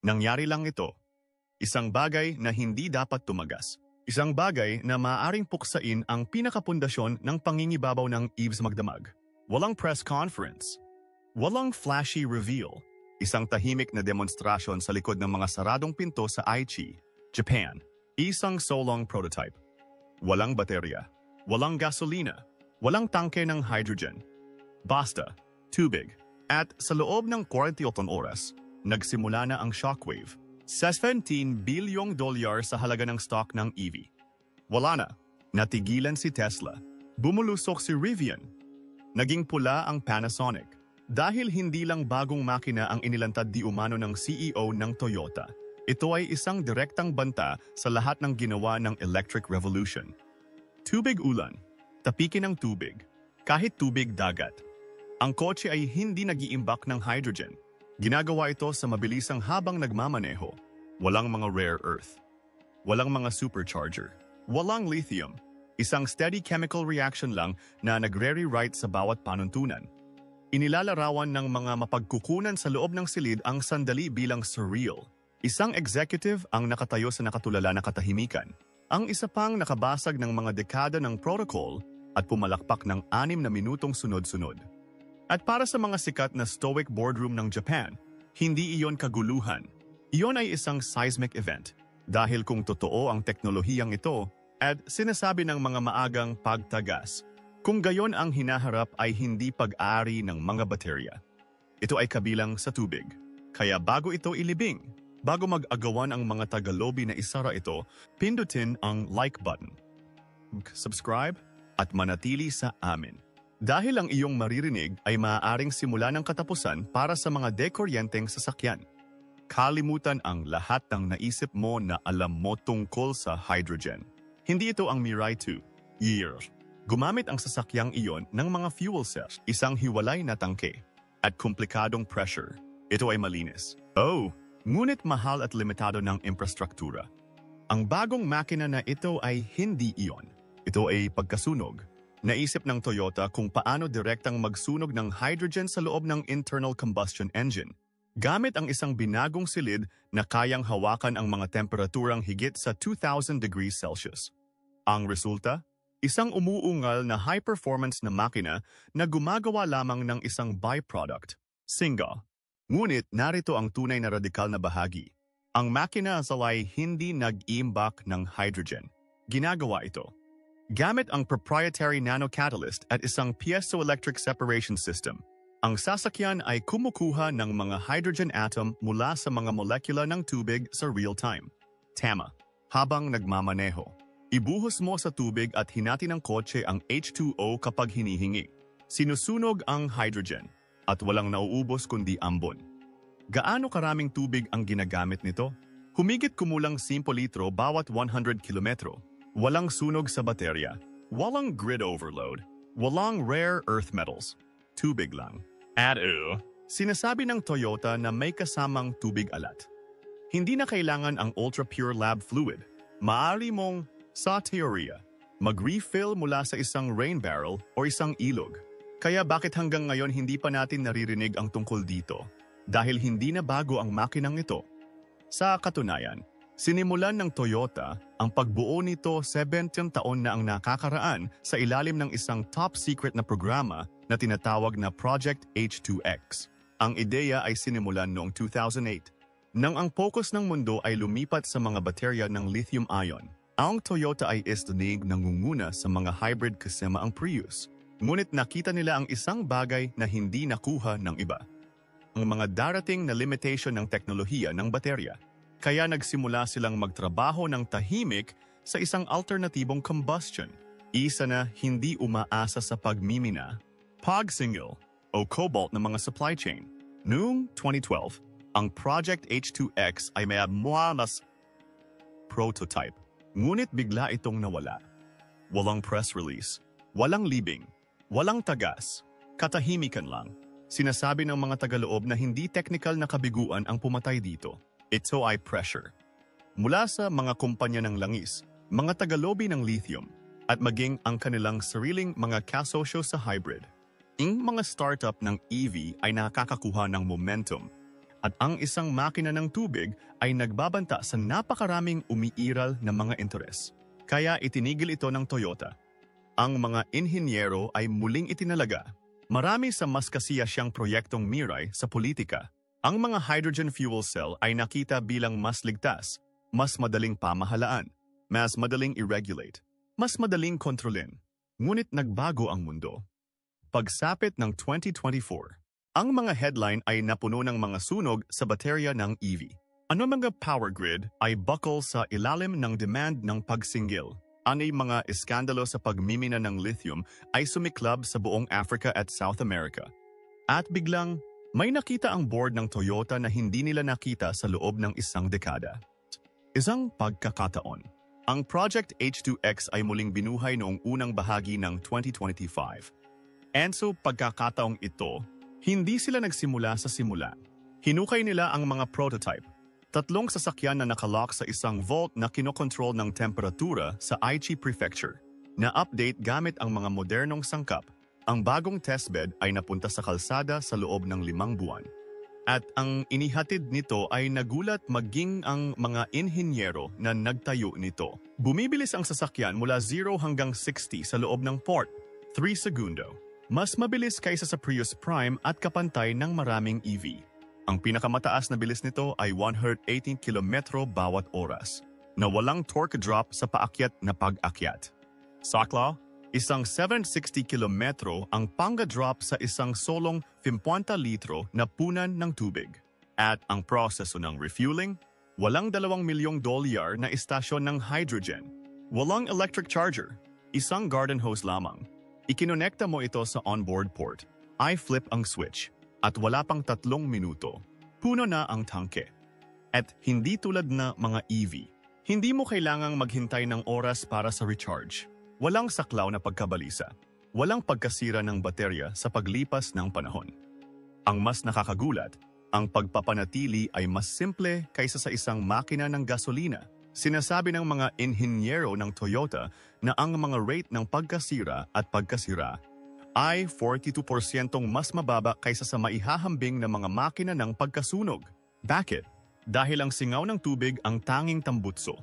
Nangyari lang ito. Isang bagay na hindi dapat tumagas. Isang bagay na maaaring puksain ang pinakapundasyon ng pangingibabaw ng Eves Magdamag. Walang press conference. Walang flashy reveal. Isang tahimik na demonstrasyon sa likod ng mga saradong pinto sa Aichi, Japan. Isang solong prototype. Walang baterya. Walang gasolina. Walang tangke ng hydrogen. Basta, tubig. At sa loob ng 48 oras, nagsimula na ang shockwave. $17 bilyong sa halaga ng stock ng EV. Wala na. Natigilan si Tesla. Bumulusok si Rivian. Naging pula ang Panasonic. Dahil hindi lang bagong makina ang inilantad di umano ng CEO ng Toyota. Ito ay isang direktang banta sa lahat ng ginawa ng electric revolution. Tubig ulan. Tapikin ng tubig. Kahit tubig dagat. Ang kotse ay hindi nag-iimbak ng hydrogen. Ginagawa ito sa mabilisang habang nagmamaneho. Walang mga rare earth. Walang mga supercharger. Walang lithium. Isang steady chemical reaction lang na nagre-rewrite sa bawat panuntunan. Inilalarawan ng mga mapagkukunan sa loob ng silid ang sandali bilang surreal. Isang executive ang nakatayo sa nakatulala na katahimikan. Ang isa pang nakabasag ng mga dekada ng protocol at pumalakpak ng 6 na minutong sunod-sunod. At para sa mga sikat na stoic boardroom ng Japan, hindi iyon kaguluhan. Iyon ay isang seismic event. Dahil kung totoo ang teknolohiyang ito, at sinasabi ng mga maagang pagtagas, kung gayon ang hinaharap ay hindi pag-aari ng mga baterya. Ito ay kabilang sa tubig. Kaya bago ito ilibing, bago mag-agawan ang mga tagalobi na isara ito, pindutin ang like button, subscribe, at manatili sa amin. Dahil ang iyong maririnig ay maaaring simula ng katapusan para sa mga dekoryenteng sasakyan. Kalimutan ang lahat ng naisip mo na alam mo tungkol sa hydrogen. Hindi ito ang Mirai 2. Gumamit ang sasakyang iyon ng mga fuel cells, isang hiwalay na tangke, at komplikadong pressure. Ito ay malinis. Ngunit mahal at limitado ng infrastruktura. Ang bagong makina na ito ay hindi iyon. Ito ay pagkasunog. Naisip ng Toyota kung paano direktang magsunog ng hydrogen sa loob ng internal combustion engine, gamit ang isang binagong silid na kayang hawakan ang mga temperaturang higit sa 2,000 degrees Celsius. Ang resulta? Isang umuungal na high-performance na makina na gumagawa lamang ng isang byproduct, singa. Ngunit narito ang tunay na radikal na bahagi. Ang makina ay hindi nag-iimbak ng hydrogen. Ginagawa ito gamit ang proprietary nanocatalyst at isang piezoelectric separation system. Ang sasakyan ay kumukuha ng mga hydrogen atom mula sa mga molekula ng tubig sa real time. Tama, habang nagmamaneho. Ibuhos mo sa tubig at hinati ng kotse ang H2O kapag hinihingi. Sinusunog ang hydrogen at walang nauubos kundi ambon. Gaano karaming tubig ang ginagamit nito? Humigit kumulang 5 litro bawat 100 kilometro. Walang sunog sa baterya, walang grid overload, walang rare earth metals. Tubig lang. Sinasabi ng Toyota na may kasamang tubig alat. Hindi na kailangan ang ultra-pure lab fluid. Maaari mong, sa teorya, mag-refill mula sa isang rain barrel o isang ilog. Kaya bakit hanggang ngayon hindi pa natin naririnig ang tungkol dito? Dahil hindi na bago ang makinang ito. Sa katunayan, sinimulan ng Toyota ang pagbuo nito 17 taon na ang nakakaraan sa ilalim ng isang top-secret na programa na tinatawag na Project H2X. Ang ideya ay sinimulan noong 2008. Nang ang focus ng mundo ay lumipat sa mga baterya ng lithium-ion, ang Toyota ay istinig nangunguna sa mga hybrid kasama ang Prius. Ngunit nakita nila ang isang bagay na hindi nakuha ng iba. Ang mga darating na limitation ng teknolohiya ng baterya. Kaya nagsimula silang magtrabaho ng tahimik sa isang alternatibong combustion. Isa na hindi umaasa sa pagmimina, pagsingil o cobalt ng mga supply chain. Noong 2012, ang Project H2X ay may mas prototype. Ngunit bigla itong nawala. Walang press release, walang libing, walang tagas, katahimikan lang. Sinasabi ng mga tagaloob na hindi technical na kabiguan ang pumatay dito. Ito ay pressure. Mula sa mga kumpanya ng langis, mga tagalobi ng lithium, at maging ang kanilang sariling mga kasosyo sa hybrid. Ang mga startup ng EV ay nakakakuha ng momentum. At ang isang makina ng tubig ay nagbabanta sa napakaraming umiiral na mga interes. Kaya itinigil ito ng Toyota. Ang mga inhinyero ay muling itinalaga. Marami sa mas kasiyasyang proyektong Mirai sa politika. Ang mga hydrogen fuel cell ay nakita bilang mas ligtas, mas madaling pamahalaan, mas madaling i-regulate, mas madaling kontrolin. Ngunit nagbago ang mundo. Pagsapit ng 2024, ang mga headline ay napuno ng mga sunog sa baterya ng EV. Ano mga power grid ay buckle sa ilalim ng demand ng pagsinggil. Anay mga iskandalo sa pagmimina ng lithium ay sumiklab sa buong Africa at South America. At biglang, may nakita ang board ng Toyota na hindi nila nakita sa loob ng isang dekada. Isang pagkakataon. Ang Project H2X ay muling binuhay noong unang bahagi ng 2025. And so pagkakataong ito, hindi sila nagsimula sa simula. Hinukay nila ang mga prototype. 3 sasakyan na nakalock sa isang vault na kinokontrol ng temperatura sa Aichi Prefecture. Na-update gamit ang mga modernong sangkap. Ang bagong testbed ay napunta sa kalsada sa loob ng 5 buwan. At ang inihatid nito ay nagulat maging ang mga inhinyero na nagtayo nito. Bumibilis ang sasakyan mula 0 hanggang 60 sa loob ng port, 3 segundo. Mas mabilis kaysa sa Prius Prime at kapantay ng maraming EV. Ang pinakamataas na bilis nito ay 118 km bawat oras, na walang torque drop sa paakyat na pag-akyat. Saklaw, isang 760 kilometro ang panga-drop sa isang solong 50 litro na punan ng tubig. At ang proseso ng refueling, walang $2 milyong na istasyon ng hydrogen. Walang electric charger, isang garden hose lamang. Ikinonekta mo ito sa onboard port, i-flip ang switch, at wala pang 3 minuto, puno na ang tangke. At hindi tulad na mga EV, hindi mo kailangang maghintay ng oras para sa recharge. Walang saklaw na pagkabalisa. Walang pagkasira ng baterya sa paglipas ng panahon. Ang mas nakakagulat, ang pagpapanatili ay mas simple kaysa sa isang makina ng gasolina. Sinasabi ng mga inhinyero ng Toyota na ang mga rate ng pagkasira at pagkasira ay 42% mas mababa kaysa sa maihahambing na mga makina ng pagkasunog. Bakit? Dahil ang singaw ng tubig ang tanging tambutso.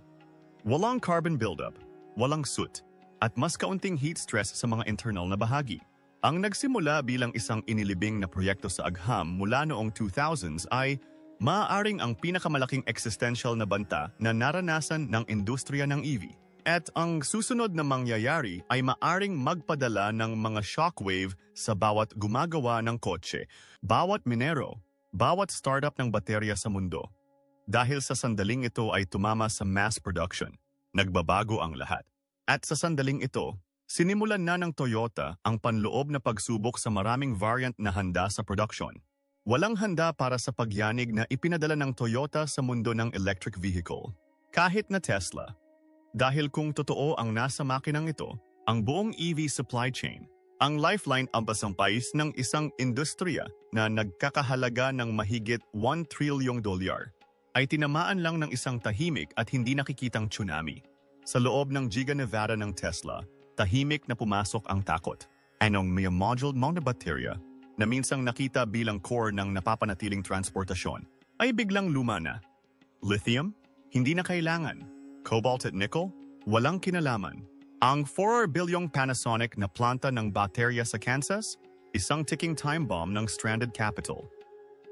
Walang carbon buildup, walang soot, at mas kaunting heat stress sa mga internal na bahagi. Ang nagsimula bilang isang inilibing na proyekto sa agham mula noong 2000s ay maaaring ang pinakamalaking existential na banta na naranasan ng industriya ng EV. At ang susunod na mangyayari ay maaring magpadala ng mga shockwave sa bawat gumagawa ng kotse, bawat minero, bawat startup ng baterya sa mundo. Dahil sa sandaling ito ay tumama sa mass production, nagbabago ang lahat. At sa sandaling ito, sinimulan na ng Toyota ang panloob na pagsubok sa maraming variant na handa sa production. Walang handa para sa pagyanig na ipinadala ng Toyota sa mundo ng electric vehicle. Kahit na Tesla. Dahil kung totoo ang nasa makinang ito, ang buong EV supply chain, ang lifeline ang pasampais ng isang industriya na nagkakahalaga ng mahigit $1 trillion, ay tinamaan lang ng isang tahimik at hindi nakikitang tsunami. Sa loob ng Giga Nevada ng Tesla, tahimik na pumasok ang takot. Anong may module mount na baterya na minsang nakita bilang core ng napapanatiling transportasyon ay biglang luma na. Lithium? Hindi na kailangan. Cobalt at nickel? Walang kinalaman. Ang 4 bilyong Panasonic na planta ng baterya sa Kansas? Isang ticking time bomb ng stranded capital.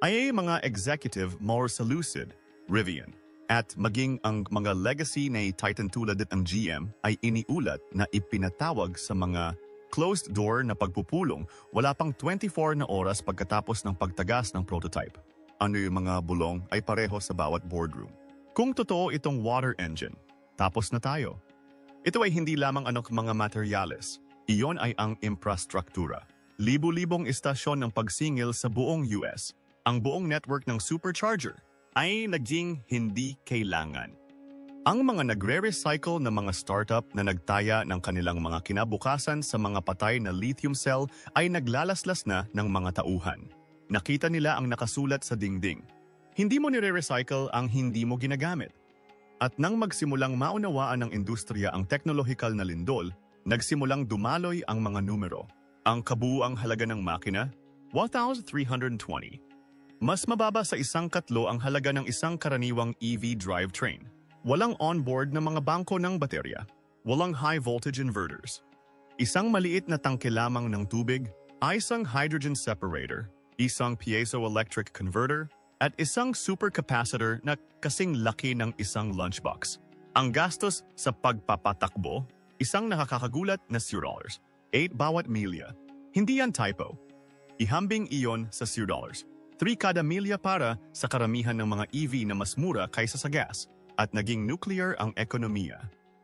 Ay mga executive more sa Lucid, Rivian, at maging ang mga legacy na Titan tulad ang GM ay iniulat na ipinatawag sa mga closed door na pagpupulong wala pang 24 na oras pagkatapos ng pagtagas ng prototype. Ano yung mga bulong ay pareho sa bawat boardroom. Kung totoo itong water engine, tapos na tayo. Ito ay hindi lamang mga materyales. Iyon ay ang infrastruktura. Libu-libong istasyon ng pagsingil sa buong US. Ang buong network ng supercharger ay naging hindi kailangan. Ang mga nagre-recycle na mga startup na nagtaya ng kanilang mga kinabukasan sa mga patay na lithium cell ay naglalaslas na ng mga tauhan. Nakita nila ang nakasulat sa dingding. Hindi mo nire-recycle ang hindi mo ginagamit. At nang magsimulang maunawaan ng industriya ang teknolohikal na lindol, nagsimulang dumaloy ang mga numero. Ang kabuuang halaga ng makina, 1,320. Mas mababa sa 1/3 ang halaga ng isang karaniwang EV drivetrain. Walang onboard na mga bangko ng baterya. Walang high-voltage inverters. Isang maliit na tangke lamang ng tubig, isang hydrogen separator, isang piezoelectric converter, at isang supercapacitor na kasing laki ng isang lunchbox. Ang gastos sa pagpapatakbo, isang nakakagulat na $0. 8 bawat milya. Hindi yan typo. Ihambing iyon sa $0. 3 kada milya para sa karamihan ng mga EV na mas mura kaysa sa gas at naging nuclear ang ekonomiya.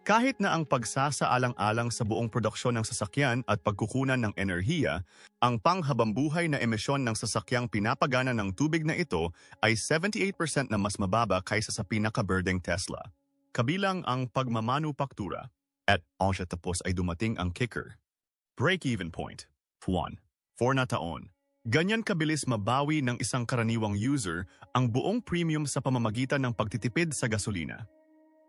Kahit na ang pagsasaalang-alang sa buong produksyon ng sasakyan at pagkukunan ng enerhiya, ang panghabambuhay na emisyon ng sasakyang pinapagana ng tubig na ito ay 78% na mas mababa kaysa sa pinakaberdeng Tesla. Kabilang ang pagmamanupaktura. At tapos ay dumating ang kicker. Break-even point. 1. 4 na taon. Ganyan kabilis mabawi ng isang karaniwang user ang buong premium sa pamamagitan ng pagtitipid sa gasolina.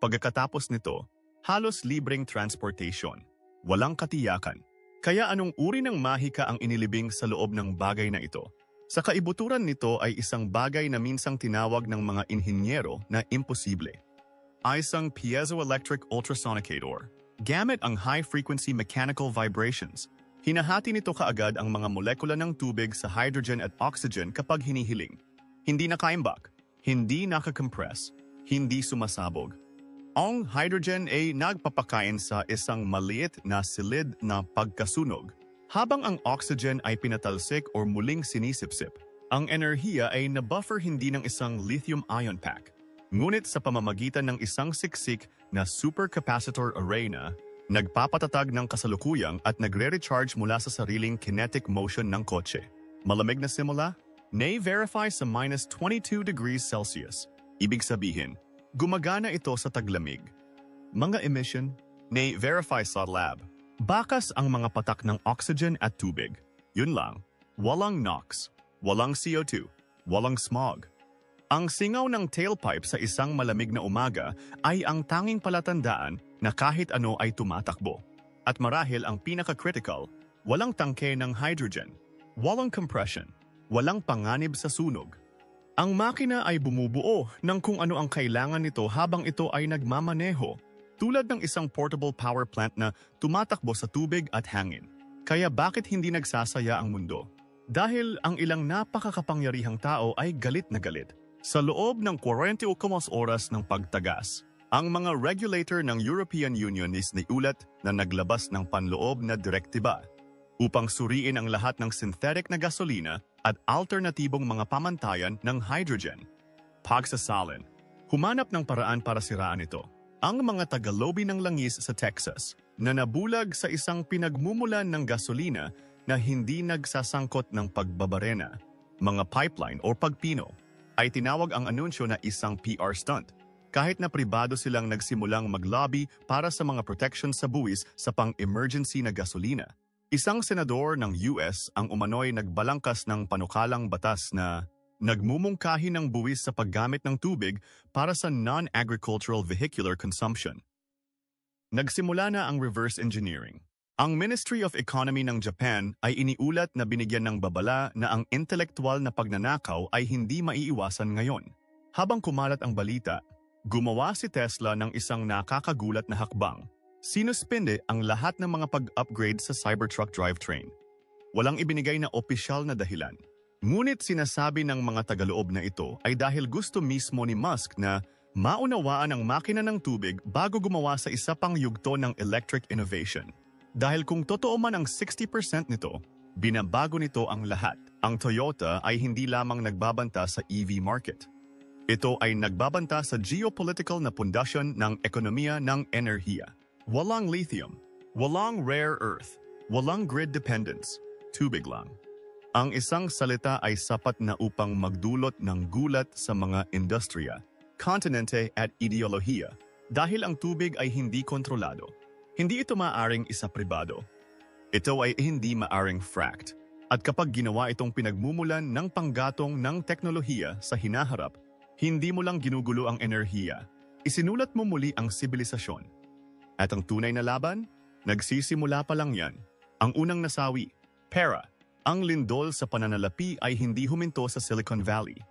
Pagkatapos nito, halos libreng transportation. Walang katiyakan. Kaya anong uri ng mahika ang inilibing sa loob ng bagay na ito? Sa kaibuturan nito ay isang bagay na minsang tinawag ng mga inhinyero na imposible. Isang piezoelectric ultrasonicator. Gamit ang high-frequency mechanical vibrations, hinahati nito kaagad ang mga molekula ng tubig sa hydrogen at oxygen kapag hinihiling. Hindi nakaimbak, hindi nakakompress, hindi sumasabog. Ang hydrogen ay nagpapakain sa isang maliit na silid na pagkasunog, habang ang oxygen ay pinatalsik o muling sinisipsip. Ang enerhiya ay nabuffer hindi ng isang lithium-ion pack, ngunit sa pamamagitan ng isang siksik na supercapacitor array na nagpapatatag ng kasalukuyang at nagre-recharge mula sa sariling kinetic motion ng kotse. Malamig na simula? Na-verify sa minus 22 degrees Celsius. Ibig sabihin, gumagana ito sa taglamig. Mga emission? Na-verify sa lab. Bakas ang mga patak ng oxygen at tubig. Yun lang. Walang NOx. Walang CO2. Walang smog. Ang singaw ng tailpipe sa isang malamig na umaga ay ang tanging palatandaan na kahit ano ay tumatakbo. At marahil ang pinaka-critical, walang tangke ng hydrogen, walang compression, walang panganib sa sunog. Ang makina ay bumubuo ng kung ano ang kailangan nito habang ito ay nagmamaneho, tulad ng isang portable power plant na tumatakbo sa tubig at hangin. Kaya bakit hindi nagsasaya ang mundo? Dahil ang ilang napakakapangyarihang tao ay galit na galit. Sa loob ng 40 oras ng pagtagas, ang mga regulator ng European Union is naiulat na naglabas ng panloob na direktiba upang suriin ang lahat ng synthetic na gasolina at alternatibong mga pamantayan ng hydrogen. Pagsasalin, humanap ng paraan para siraan ito. Ang mga taga-lobby ng langis sa Texas na nabulag sa isang pinagmumulan ng gasolina na hindi nagsasangkot ng pagbabarena, mga pipeline o pagpino, ay tinawag ang anunsyo na isang PR stunt. Kahit na pribado silang nagsimulang maglobby para sa mga protection sa buwis sa pang-emergency na gasolina. Isang senador ng US ang umano'y nagbalangkas ng panukalang batas na nagmumungkahi ng buwis sa paggamit ng tubig para sa non-agricultural vehicular consumption. Nagsimula na ang reverse engineering. Ang Ministry of Economy ng Japan ay iniulat na binigyan ng babala na ang intelektual na pagnanakaw ay hindi maiiwasan ngayon. Habang kumalat ang balita, gumawa si Tesla ng isang nakakagulat na hakbang. Sinuspende ang lahat ng mga pag-upgrade sa Cybertruck drivetrain. Walang ibinigay na opisyal na dahilan. Ngunit sinasabi ng mga tagaloob na ito ay dahil gusto mismo ni Musk na maunawaan ang makina ng tubig bago gumawa sa isa pang yugto ng electric innovation. Dahil kung totoo man ang 60% nito, binabago nito ang lahat. Ang Toyota ay hindi lamang nagbabanta sa EV market. Ito ay nagbabanta sa geopolitical na pundasyon ng ekonomiya ng enerhiya. Walang lithium, walang rare earth, walang grid dependence, tubig lang. Ang isang salita ay sapat na upang magdulot ng gulat sa mga industriya, kontinente at ideolohiya dahil ang tubig ay hindi kontrolado. Hindi ito maaring isa pribado. Ito ay hindi maaring fracked. At kapag ginawa itong pinagmumulan ng panggatong ng teknolohiya sa hinaharap, hindi mo lang ginugulo ang enerhiya. Isinulat mo muli ang sibilisasyon. At ang tunay na laban? Nagsisimula pa lang yan. Ang unang nasawi, pera. Ang lindol sa pananalapi ay hindi huminto sa Silicon Valley.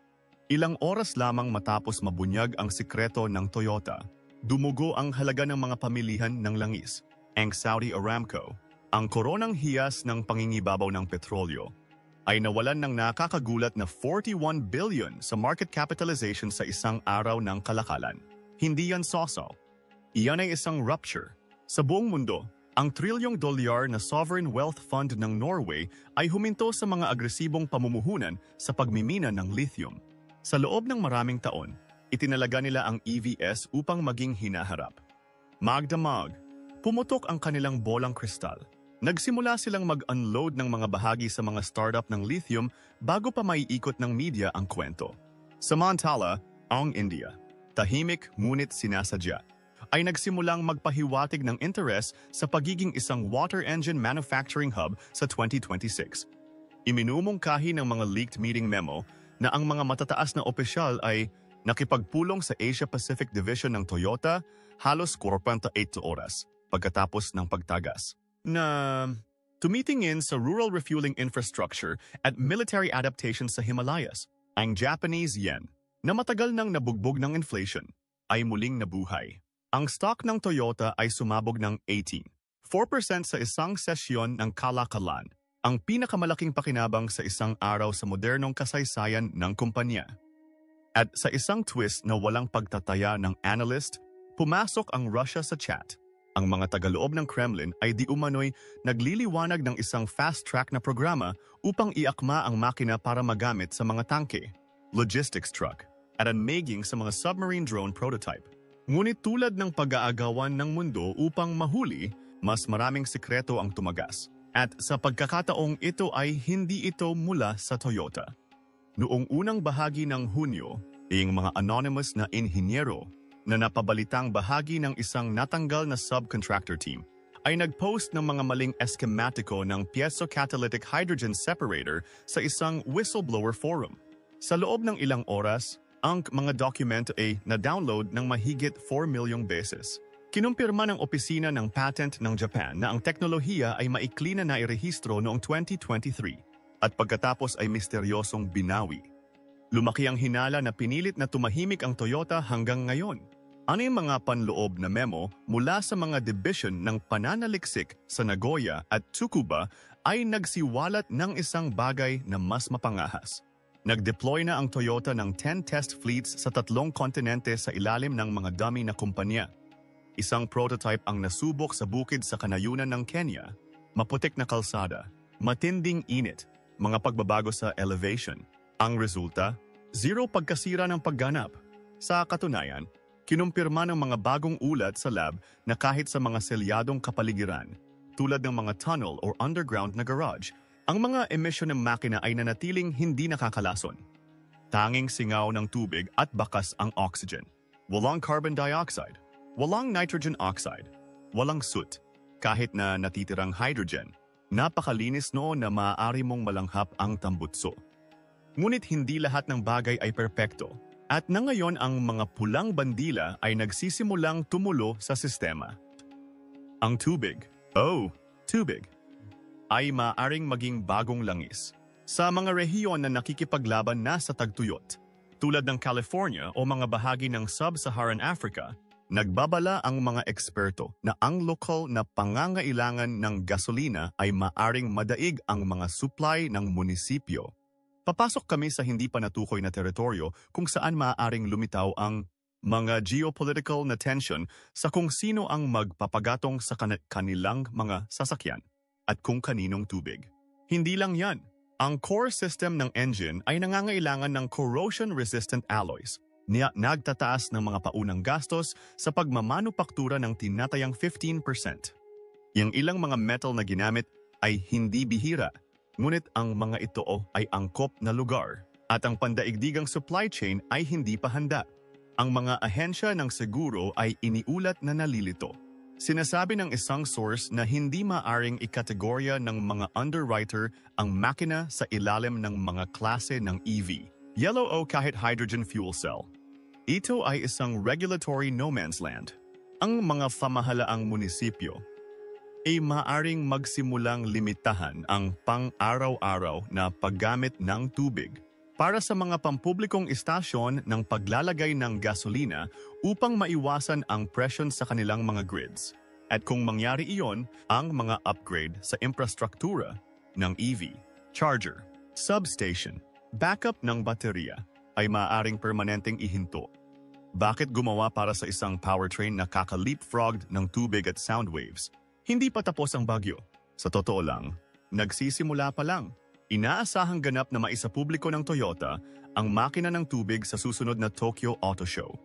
Ilang oras lamang matapos mabunyag ang sikreto ng Toyota, dumugo ang halaga ng mga pamilihan ng langis, ang Saudi Aramco. Ang koronang hiyas ng pangingibabaw ng petrolyo ay nawalan ng nakakagulat na 41 billion sa market capitalization sa isang araw ng kalakalan. Hindi yan soso. Iyan ay isang rupture. Sa buong mundo, ang trilyong dolyar na sovereign wealth fund ng Norway ay huminto sa mga agresibong pamumuhunan sa pagmimina ng lithium. Sa loob ng maraming taon, itinalaga nila ang EVs upang maging hinaharap. Magdamag, pumutok ang kanilang bolang kristal. Nagsimula silang mag-unload ng mga bahagi sa mga startup ng lithium bago pa maiikot ng media ang kwento. Samantala, ang India, tahimik ngunit sinasadya, ay nagsimulang magpahiwatig ng interes sa pagiging isang water engine manufacturing hub sa 2026. Iminumungkahi ng mga leaked meeting memo na ang mga matataas na opisyal ay nakipagpulong sa Asia-Pacific Division ng Toyota halos 48 oras pagkatapos ng pagtagas na tumitingin sa rural refueling infrastructure at military adaptation sa Himalayas. Ang Japanese yen, na matagal nang nabugbog ng inflation, ay muling nabuhay. Ang stock ng Toyota ay sumabog ng 4% sa isang sesyon ng kalakalan, ang pinakamalaking pakinabang sa isang araw sa modernong kasaysayan ng kumpanya. At sa isang twist na walang pagtataya ng analyst, pumasok ang Russia sa chat. Ang mga tagaloob ng Kremlin ay di umano'y nagliliwanag ng isang fast-track na programa upang iakma ang makina para magamit sa mga tangke, logistics truck, at anmaging sa mga submarine drone prototype. Ngunit tulad ng pag-aagawan ng mundo upang mahuli, mas maraming sikreto ang tumagas. At sa pagkakataong ito ay hindi ito mula sa Toyota. Noong unang bahagi ng Hunyo, ang mga anonymous na inhinyero na napabalitang bahagi ng isang natanggal na subcontractor team ay nag-post ng mga maling eschematiko ng piezo-catalytic hydrogen separator sa isang whistleblower forum. Sa loob ng ilang oras, ang mga dokumento ay na-download ng mahigit 4 milyong beses. Kinumpirma ng opisina ng patent ng Japan na ang teknolohiya ay maikli na nairehistro noong 2023 at pagkatapos ay misteryosong binawi. Lumaki ang hinala na pinilit na tumahimik ang Toyota hanggang ngayon. Ano yung mga panloob na memo mula sa mga division ng pananaliksik sa Nagoya at Tsukuba ay nagsiwalat ng isang bagay na mas mapangahas. Nag-deploy na ang Toyota ng 10 test fleets sa 3 kontinente sa ilalim ng mga dummy na kumpanya. Isang prototype ang nasubok sa bukid sa kanayunan ng Kenya, maputik na kalsada, matinding init, mga pagbabago sa elevation. Ang resulta, 0 pagkasira ng pagganap. Sa katunayan, kinumpirma ng mga bagong ulat sa lab na kahit sa mga selyadong kapaligiran, tulad ng mga tunnel or underground na garage, ang mga emisyon ng makina ay nanatiling hindi nakakalason. Tanging singaw ng tubig at bakas ang oxygen. Walang carbon dioxide, walang nitrogen oxide, walang soot, kahit na natitirang hydrogen. Napakalinis noon na maaari mong malanghap ang tambutso. Ngunit hindi lahat ng bagay ay perpekto. At na ngayon ang mga pulang bandila ay nagsisimulang tumulo sa sistema. Ang tubig, tubig, ay maaaring maging bagong langis. Sa mga rehiyon na nakikipaglaban na sa tagtuyot, tulad ng California o mga bahagi ng Sub-Saharan Africa, nagbabala ang mga eksperto na ang lokal na pangangailangan ng gasolina ay maaaring madaig ang mga supply ng munisipyo. Papasok kami sa hindi pa natukoy na teritoryo kung saan maaaring lumitaw ang mga geopolitical na tension sa kung sino ang magpapagatong sa kanilang mga sasakyan at kung kaninong tubig. Hindi lang yan. Ang core system ng engine ay nangangailangan ng corrosion-resistant alloys. Nagtataas ng mga paunang gastos sa pagmamanupaktura ng tinatayang 15%. Yung ilang mga metal na ginamit ay hindi bihira. Ngunit ang mga ito ay angkop na lugar at ang pandaigdigang supply chain ay hindi pa handa. Ang mga ahensya ng seguro ay iniulat na nalilito. Sinasabi ng isang source na hindi maaring ikategorya ng mga underwriter ang makina sa ilalim ng mga klase ng EV, yellow o kahit hydrogen fuel cell. Ito ay isang regulatory no man's land. Ang mga pamahalaang munisipyo ay maaring magsimulang limitahan ang pang-araw-araw na paggamit ng tubig para sa mga pampublikong istasyon ng paglalagay ng gasolina upang maiwasan ang presyon sa kanilang mga grids. At kung mangyari iyon, ang mga upgrade sa infrastruktura ng EV, charger, substation, backup ng baterya ay maaaring permanenteng ihinto. Bakit gumawa para sa isang powertrain na kaka-leapfrogged ng tubig at sound waves? Hindi pa tapos ang bagyo. Sa totoo lang, nagsisimula pa lang. Inaasahang ganap na maisapubliko ng Toyota ang makina ng tubig sa susunod na Tokyo Auto Show.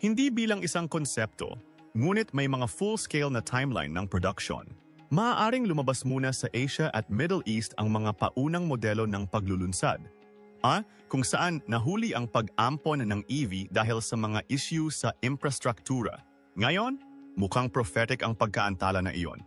Hindi bilang isang konsepto, ngunit may mga full-scale na timeline ng production. Maaaring lumabas muna sa Asia at Middle East ang mga paunang modelo ng paglulunsad. Kung saan nahuli ang pag-ampon ng EV dahil sa mga issue sa infrastruktura. Ngayon, mukhang prophetic ang pagkaantala na iyon.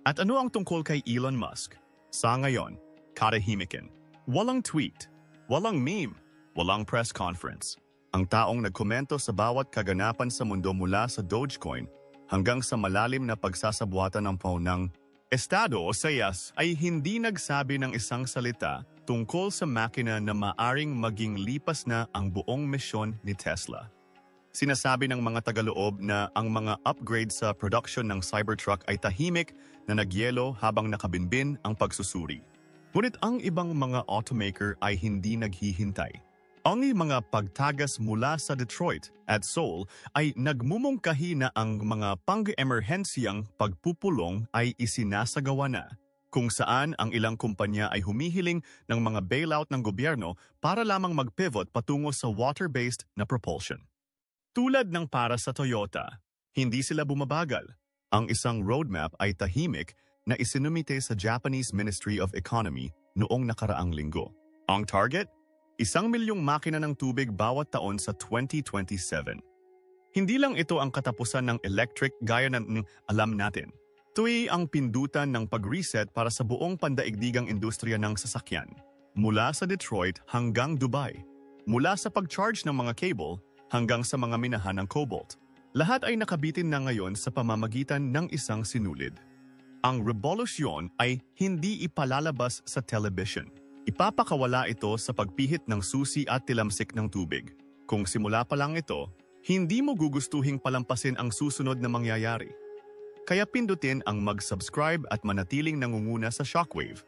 At ano ang tungkol kay Elon Musk? Sa ngayon, katahimikin. Walang tweet, walang meme, walang press conference. Ang taong nagkomento sa bawat kaganapan sa mundo mula sa Dogecoin hanggang sa malalim na pagsasabuatan ng paunang estado o sayas ay hindi nagsabi ng isang salita tungkol sa makina na maaring maging lipas na ang buong misyon ni Tesla. Sinasabi ng mga tagaloob na ang mga upgrade sa production ng Cybertruck ay tahimik na nagyelo habang nakabinbin ang pagsusuri. Ngunit ang ibang mga automaker ay hindi naghihintay. Ang mga pagtagas mula sa Detroit at Seoul ay nagmumungkahi na ang mga pang-emerhensiyang pagpupulong ay isinasagawa na, kung saan ang ilang kumpanya ay humihiling ng mga bailout ng gobyerno para lamang mag-pivot patungo sa water-based na propulsion. Tulad ng para sa Toyota, hindi sila bumabagal. Ang isang roadmap ay tahimik na isinumite sa Japanese Ministry of Economy noong nakaraang linggo. Ang target? 1 milyong makina ng tubig bawat taon sa 2027. Hindi lang ito ang katapusan ng electric gaya ng alam natin. Ito'y ang pindutan ng pag-reset para sa buong pandaigdigang industriya ng sasakyan. Mula sa Detroit hanggang Dubai. Mula sa pag-charge ng mga cable hanggang sa mga minahan ng cobalt. Lahat ay nakabitin na ngayon sa pamamagitan ng isang sinulid. Ang revolusyon ay hindi ipalalabas sa television. Ipapakawala ito sa pagpihit ng susi at tilamsik ng tubig. Kung simula pa lang ito, hindi mo gugustuhing palampasin ang susunod na mangyayari. Kaya pindutin ang mag-subscribe at manatiling nangunguna sa Shockwave